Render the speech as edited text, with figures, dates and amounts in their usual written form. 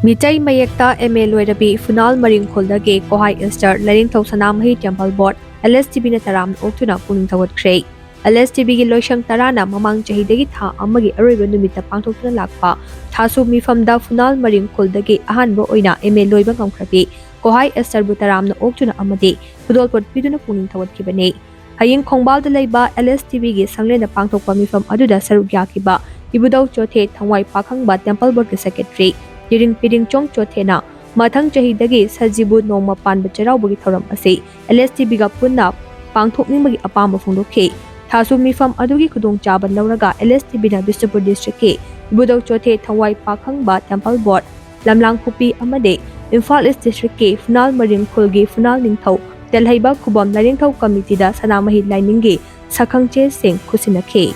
MEETEI mayekta MA LOIRABI PHUNAL Maringkhuldagi Kohai Esther Lainingthou Sanamahi Temple Board Lstb na Taramna Oktuna Pukning Thougatkhre Lstb gi loishang tarana mamang chahidagi tha amagi aroiba numita pangthokna lakpa thasu mifamda PHUNAL Maringkhuldagi ahanba oina MA loiba ngamkhrabi Kohai Esther bu Taramna Oktuna amadi khudolpot piduna Pukning Thougatkhribani haying khongbalda leiba Lstb gi sanglena pangthokpa mifam aduda saruk yakiba ibudau chothe thangwai pakhangba Temple Board gi Secretary Yiring Piding Chong Chothena Mathang Chahidagi Sajibu Noma Panba Charaubagi Thoram Ase Lstb ga punna pangthokningmagi apamba phongdokhe Thasu mifam adugi khudong chaba lauraga Lstb na Bishopur District ke Ibudau Chothe Thangwai Pakhangba Temple Board Lamlang Pupi amade Imphal East District ke PHUNAL Maringkhulgi PHUNAL Ningthou Telhaiba Khubam Lainingthou Committee da Sanamahi Laininggi Sakhangche Singh Khusinakhe